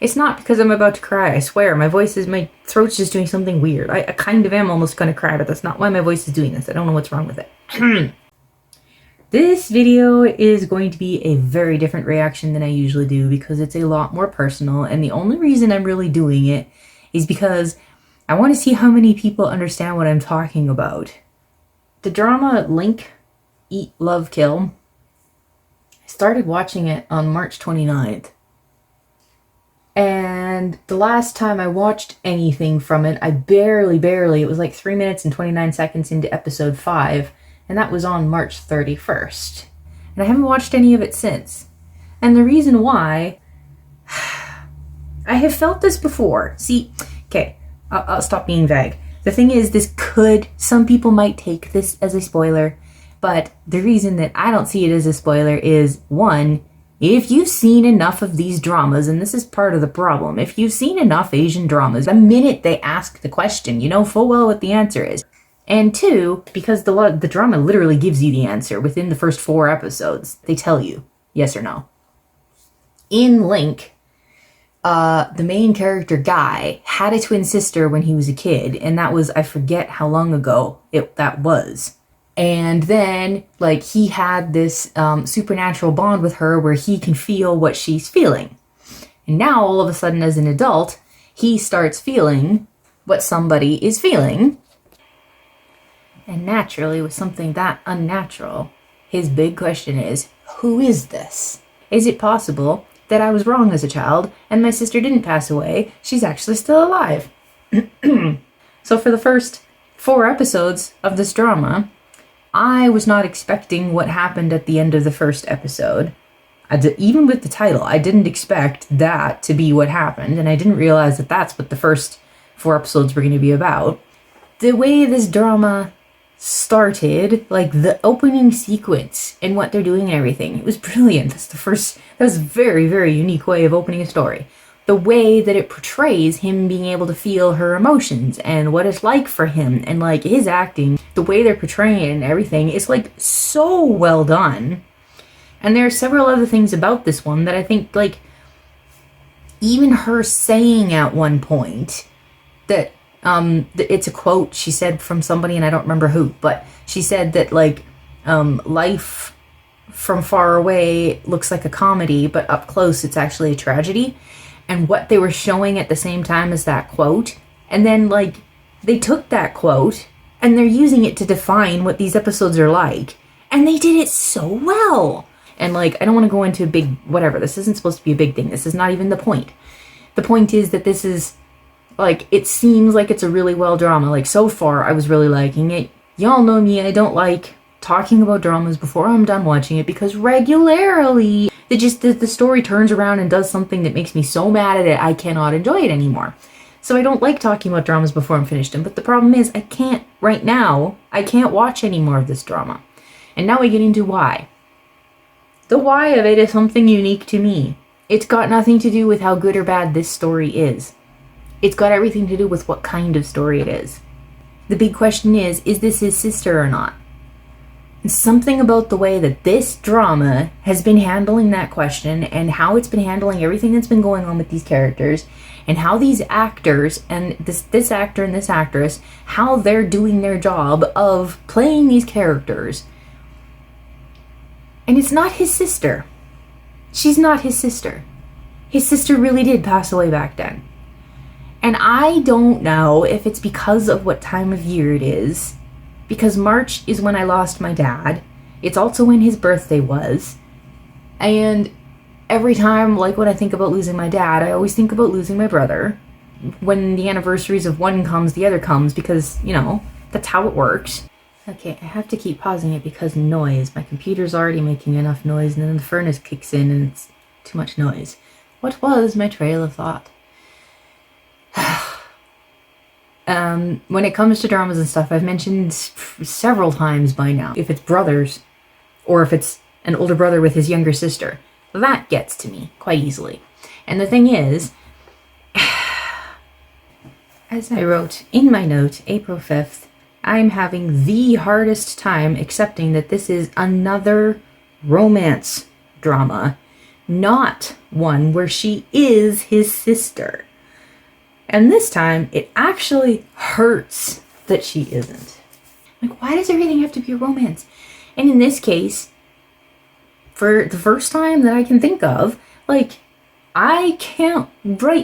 It's not because I'm about to cry, I swear. My throat's just doing something weird. I kind of am almost gonna cry, but that's not why my voice is doing this. I don't know what's wrong with it. This video is going to be a very different reaction than I usually do because it's a lot more personal, and the only reason I'm really doing it is because I want to see how many people understand what I'm talking about. The drama Link, Eat, Love, Kill, I started watching it on March 29th. And the last time I watched anything from it, I barely, it was like 3 minutes and 29 seconds into episode 5, and that was on March 31st. And I haven't watched any of it since. And the reason why, I have felt this before. See, okay, I'll stop being vague. The thing is, some people might take this as a spoiler, but the reason that I don't see it as a spoiler is, one, if you've seen enough of these dramas, and this is part of the problem, if you've seen enough Asian dramas, the minute they ask the question, you know full well what the answer is. And two, because the drama literally gives you the answer within the first 4 episodes. They tell you, yes or no. In Link, the main character Guy had a twin sister when he was a kid, and that was, I forget how long ago that was. And then, like, he had this supernatural bond with her where he can feel what she's feeling. And now, all of a sudden, as an adult, he starts feeling what somebody is feeling. And naturally, with something that unnatural, his big question is, who is this? Is it possible that I was wrong as a child and my sister didn't pass away? She's actually still alive. So for the first 4 episodes of this drama, I was not expecting what happened at the end of the first episode. Even with the title, I didn't expect that to be what happened, and I didn't realize that that's what the first 4 episodes were going to be about. The way this drama started, like the opening sequence and what they're doing and everything, it was brilliant. That was a very, very unique way of opening a story. The way that it portrays him being able to feel her emotions and what it's like for him, and like his acting, the way they're portraying it and everything is like so well done. And there are several other things about this one that I think, like, even her saying at one point that it's a quote she said from somebody, and I don't remember who, but she said that, like, life from far away looks like a comedy, but up close it's actually a tragedy. And what they were showing at the same time as that quote, and then, like, they took that quote and they're using it to define what these episodes are like, and they did it so well. And, like, I don't want to go into a big whatever, this isn't supposed to be a big thing, this is not even the point. The point is that this is, like, it seems like it's a really well drama. Like, so far I was really liking it. Y'all know me, I don't like talking about dramas before I'm done watching it, because regularly the story turns around and does something that makes me so mad at it I cannot enjoy it anymore. So I don't like talking about dramas before I'm finished them, but the problem is I can't watch any more of this drama. And now we get into why. The why of it is something unique to me. It's got nothing to do with how good or bad this story is. It's got everything to do with what kind of story it is. The big question is this his sister or not? Something about the way that this drama has been handling that question, and how it's been handling everything that's been going on with these characters, and how these actors and this actor and this actress, how they're doing their job of playing these characters. And it's not his sister. She's not his sister. His sister really did pass away back then. And I don't know if it's because of what time of year it is, because March is when I lost my dad. It's also when his birthday was. And every time, like, when I think about losing my dad, I always think about losing my brother. When the anniversaries of one comes, the other comes, because, you know, that's how it works. Okay, I have to keep pausing it because noise. My computer's already making enough noise, and then the furnace kicks in and it's too much noise. What was my trail of thought? When it comes to dramas and stuff, I've mentioned several times by now, if it's brothers, or if it's an older brother with his younger sister, that gets to me quite easily. And the thing is, as I wrote in my note, April 5th, I'm having the hardest time accepting that this is another romance drama not one where she is his sister. And this time, it actually hurts that she isn't. Like, why does everything have to be a romance? And in this case, for the first time that I can think of, like, I can't,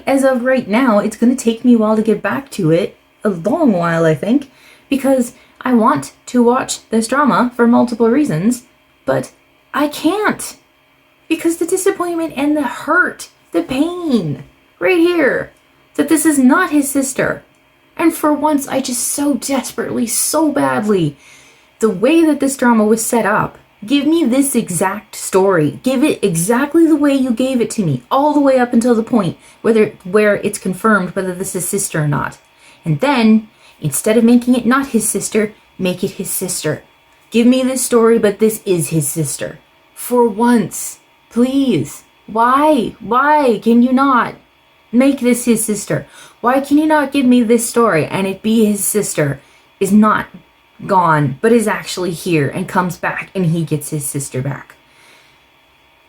as of right now, it's going to take me a while to get back to it. A long while, I think. Because I want to watch this drama for multiple reasons. But I can't. Because the disappointment and the hurt, the pain, right here, that this is not his sister. And for once, I just so desperately, so badly, the way that this drama was set up, give me this exact story. Give it exactly the way you gave it to me, all the way up until the point where it's confirmed whether this is sister or not. And then, instead of making it not his sister, make it his sister. Give me this story, but this is his sister. For once. Please. Why? Why can you not make this his sister? Why can you not give me this story and it be his sister is not gone, but is actually here and comes back and he gets his sister back?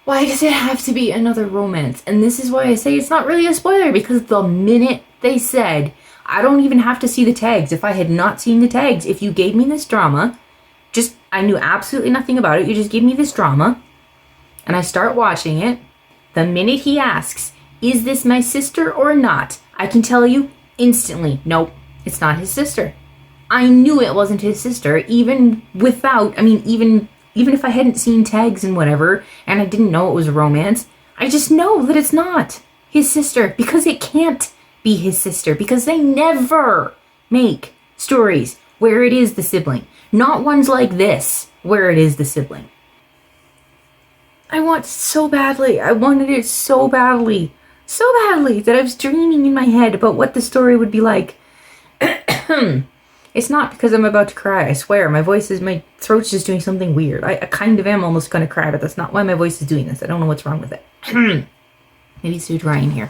Why does it have to be another romance? And this is why I say it's not really a spoiler, because the minute they said, I don't even have to see the tags. If I had not seen the tags, if you gave me this drama, I knew absolutely nothing about it, you just gave me this drama, and I start watching it, the minute he asks, is this my sister or not? I can tell you instantly, nope, it's not his sister. I knew it wasn't his sister, even if I hadn't seen tags and whatever, and I didn't know it was a romance, I just know that it's not his sister, because it can't be his sister, because they never make stories where it is the sibling. Not ones like this, where it is the sibling. I wanted it so badly that I was dreaming in my head about what the story would be like. It's not because I'm about to cry, I swear. My throat's just doing something weird. I kind of am almost going to cry, but that's not why my voice is doing this. I don't know what's wrong with it. Maybe it's too dry in here.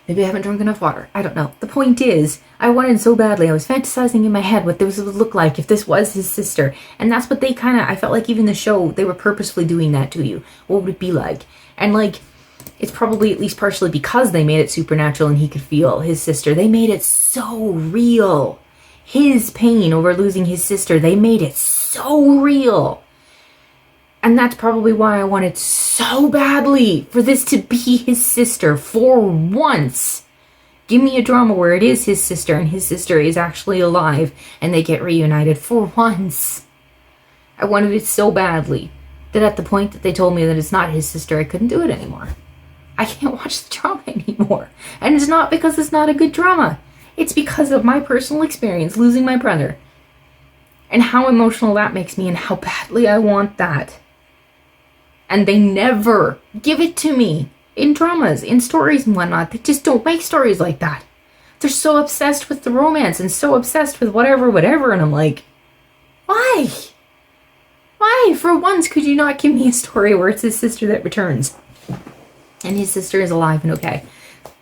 Maybe I haven't drunk enough water. I don't know. The point is, I wanted so badly. I was fantasizing in my head what this would look like if this was his sister. And that's what I felt like even the show, they were purposefully doing that to you. What would it be like? And it's probably at least partially because they made it supernatural and he could feel his sister. They made it so real. His pain over losing his sister, they made it so real. And that's probably why I wanted so badly for this to be his sister for once. Give me a drama where it is his sister and his sister is actually alive and they get reunited for once. I wanted it so badly that at the point that they told me that it's not his sister, I couldn't do it anymore. I can't watch the drama anymore. And it's not because it's not a good drama. It's because of my personal experience losing my brother. And how emotional that makes me and how badly I want that. And they never give it to me in dramas, in stories and whatnot. They just don't make stories like that. They're so obsessed with the romance and so obsessed with whatever. And I'm like, why? Why, for once, could you not give me a story where it's his sister that returns? And his sister is alive and okay.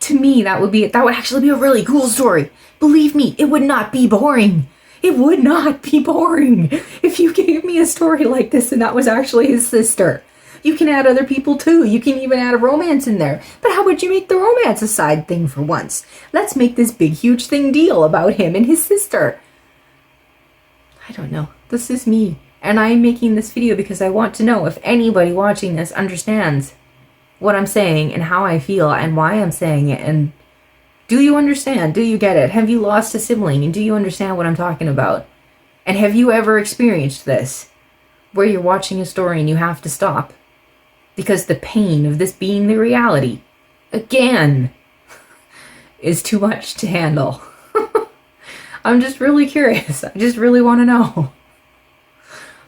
To me, that would actually be a really cool story. Believe me, it would not be boring. It would not be boring if you gave me a story like this and that was actually his sister. You can add other people too. You can even add a romance in there. But how would you make the romance a side thing for once? Let's make this big, huge deal about him and his sister. I don't know. This is me. And I'm making this video because I want to know if anybody watching this understands what I'm saying and how I feel and why I'm saying it. And do you understand? Do you get it? Have you lost a sibling? And do you understand what I'm talking about? And have you ever experienced this? Where you're watching a story and you have to stop because the pain of this being the reality, again, is too much to handle. I'm just really curious. I just really want to know.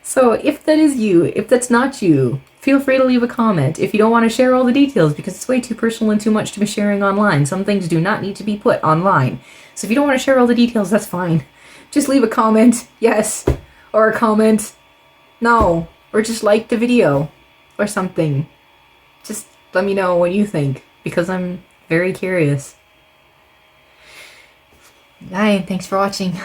So if that is you, if that's not you, feel free to leave a comment. If you don't want to share all the details because it's way too personal and too much to be sharing online. Some things do not need to be put online. So if you don't want to share all the details, that's fine. Just leave a comment, yes, or a comment, no, or just like the video or something. Just let me know what you think because I'm very curious. Bye, thanks for watching.